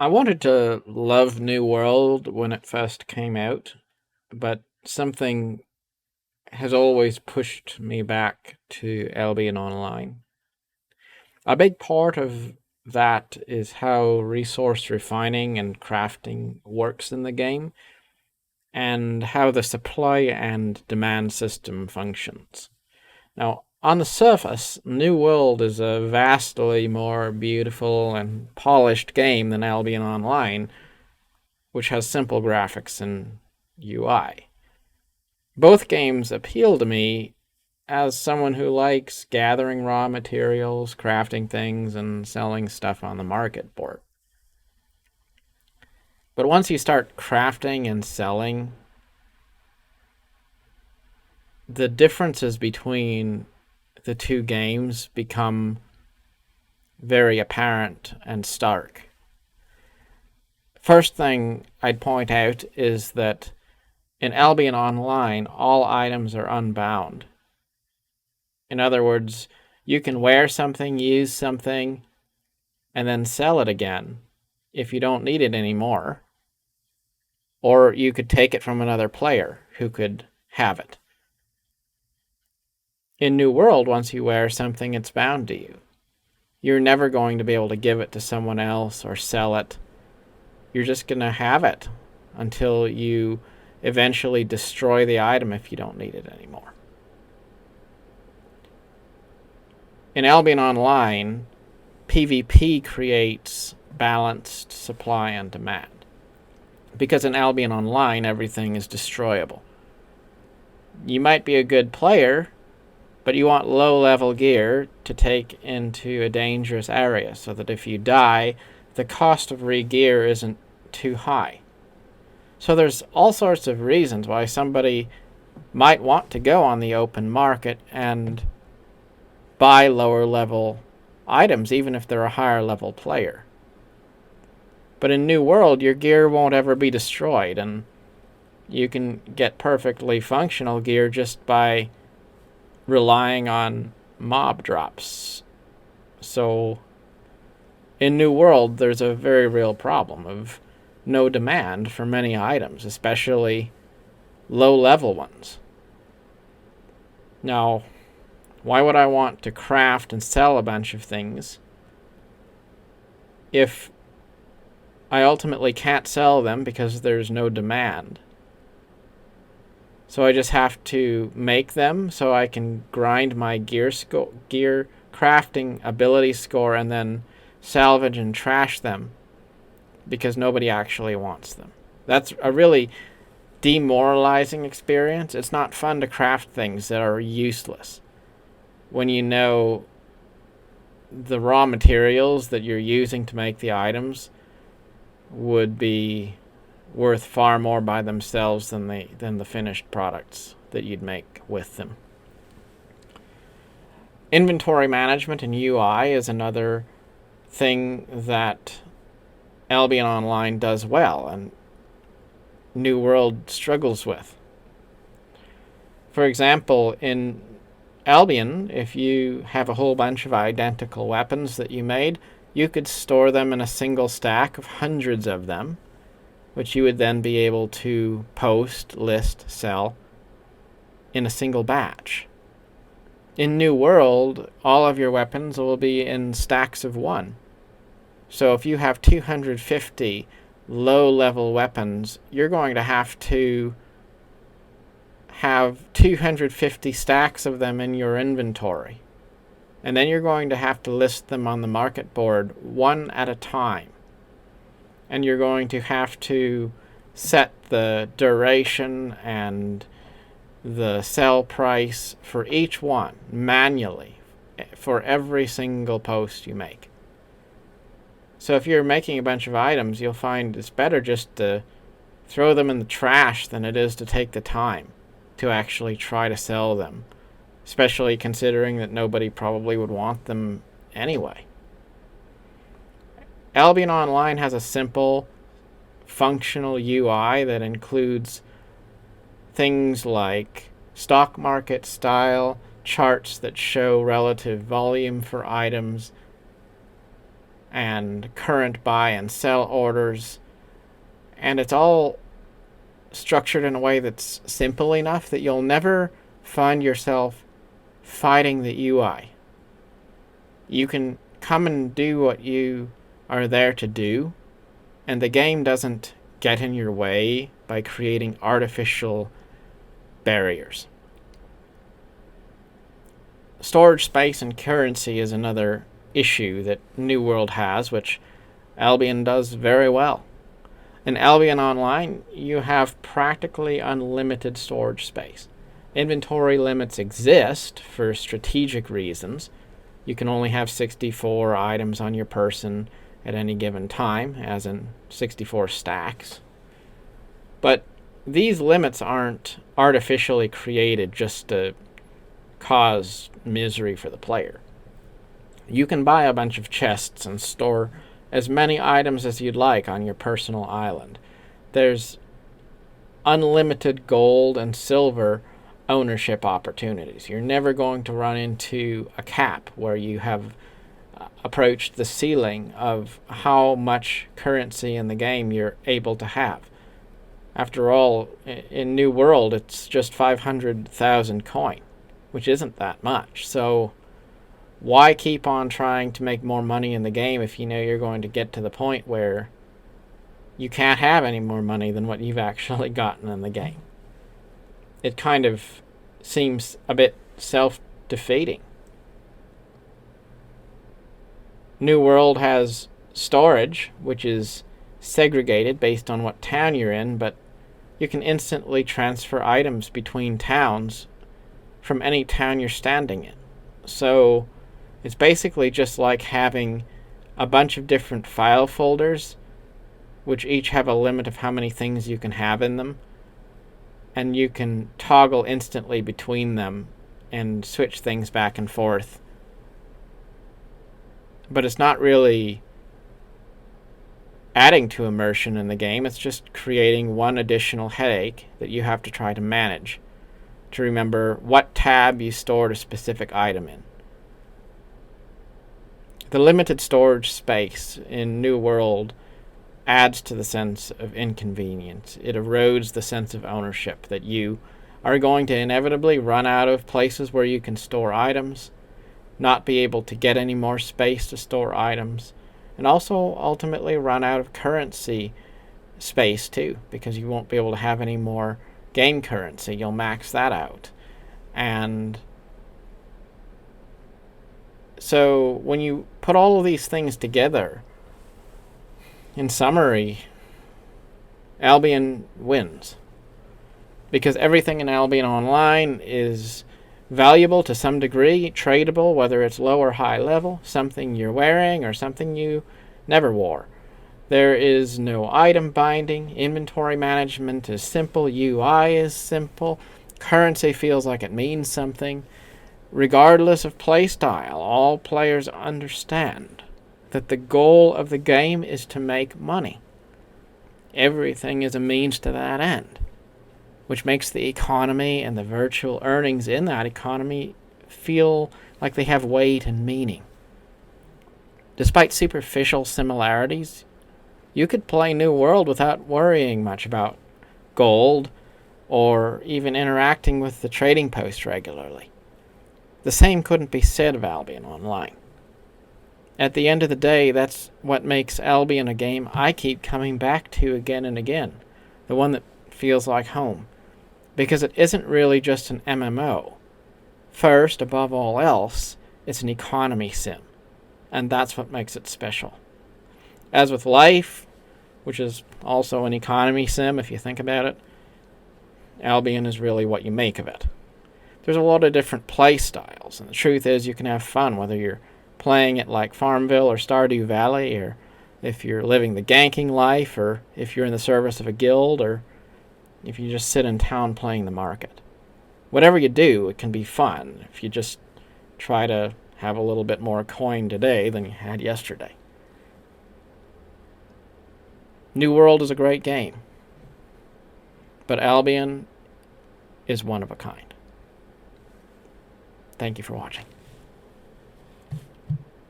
I wanted to love New World when it first came out, but something has always pushed me back to Albion Online. A big part of that is how resource refining and crafting works in the game, and how the supply and demand system functions. Now, on the surface, New World is a vastly more beautiful and polished game than Albion Online, which has simple graphics and UI. Both games appeal to me as someone who likes gathering raw materials, crafting things, and selling stuff on the market board. But once you start crafting and selling, the differences between the two games become very apparent and stark. First thing I'd point out is that in Albion Online, all items are unbound. In other words, you can wear something, use something, and then sell it again if you don't need it anymore. Or you could take it from another player who could have it. In New World, once you wear something, it's bound to you. You're never going to be able to give it to someone else or sell it. You're just going to have it until you eventually destroy the item if you don't need it anymore. In Albion Online, PvP creates balanced supply and demand. Because in Albion Online, everything is destroyable. You might be a good player, but you want low-level gear to take into a dangerous area so that if you die, the cost of re-gear isn't too high. So there's all sorts of reasons why somebody might want to go on the open market and buy lower-level items, even if they're a higher-level player. But in New World, your gear won't ever be destroyed, and you can get perfectly functional gear just by relying on mob drops. So in New World, there's a very real problem of no demand for many items, especially low-level ones. Now, why would I want to craft and sell a bunch of things if I ultimately can't sell them because there's no demand? So I just have to make them so I can grind my gear crafting ability score and then salvage and trash them because nobody actually wants them. That's a really demoralizing experience. It's not fun to craft things that are useless when you know the raw materials that you're using to make the items would be worth far more by themselves than the finished products that you'd make with them. Inventory management and UI is another thing that Albion Online does well and New World struggles with. For example, in Albion, if you have a whole bunch of identical weapons that you made, you could store them in a single stack of hundreds of them, which you would then be able to post, list, sell in a single batch. In New World, all of your weapons will be in stacks of one. So if you have 250 low-level weapons, you're going to have 250 stacks of them in your inventory. And then you're going to have to list them on the market board one at a time. And you're going to have to set the duration and the sell price for each one manually for every single post you make. So if you're making a bunch of items, you'll find it's better just to throw them in the trash than it is to take the time to actually try to sell them, especially considering that nobody probably would want them anyway. Albion Online has a simple, functional UI that includes things like stock market style, charts that show relative volume for items, and current buy and sell orders, and it's all structured in a way that's simple enough that you'll never find yourself fighting the UI. You can come and do what you are there to do, and the game doesn't get in your way by creating artificial barriers. Storage space and currency is another issue that New World has, which Albion does very well. In Albion Online, you have practically unlimited storage space. Inventory limits exist for strategic reasons. You can only have 64 items on your person at any given time, as in 64 stacks. But these limits aren't artificially created just to cause misery for the player. You can buy a bunch of chests and store as many items as you'd like on your personal island. There's unlimited gold and silver ownership opportunities. You're never going to run into a cap where you have approached the ceiling of how much currency in the game you're able to have. After all, in New World, it's just 500,000 coin, which isn't that much. So why keep on trying to make more money in the game if you know you're going to get to the point where you can't have any more money than what you've actually gotten in the game? It kind of seems a bit self-defeating. New World has storage, which is segregated based on what town you're in, but you can instantly transfer items between towns from any town you're standing in. So it's basically just like having a bunch of different file folders, which each have a limit of how many things you can have in them, and you can toggle instantly between them and switch things back and forth. But it's not really adding to immersion in the game. It's just creating one additional headache that you have to try to manage to remember what tab you stored a specific item in. The limited storage space in New World adds to the sense of inconvenience. It erodes the sense of ownership that you are going to inevitably run out of places where you can store items, not be able to get any more space to store items, and also ultimately run out of currency space too, because you won't be able to have any more game currency. You'll max that out. And so when you put all of these things together, in summary, Albion wins. Because everything in Albion Online is valuable to some degree, tradable, whether it's low or high level, something you're wearing or something you never wore. There is no item binding, inventory management is simple, UI is simple, currency feels like it means something. Regardless of playstyle, all players understand that the goal of the game is to make money. Everything is a means to that end, which makes the economy and the virtual earnings in that economy feel like they have weight and meaning. Despite superficial similarities, you could play New World without worrying much about gold or even interacting with the trading post regularly. The same couldn't be said of Albion Online. At the end of the day, that's what makes Albion a game I keep coming back to again and again, the one that feels like home, because it isn't really just an MMO. First, above all else, it's an economy sim, and that's what makes it special. As with life, which is also an economy sim if you think about it, Albion is really what you make of it. There's a lot of different play styles, and the truth is you can have fun whether you're playing it like Farmville or Stardew Valley, or if you're living the ganking life, or if you're in the service of a guild, or if you just sit in town playing the market. Whatever you do, it can be fun if you just try to have a little bit more coin today than you had yesterday. New World is a great game, but Albion is one of a kind. Thank you for watching.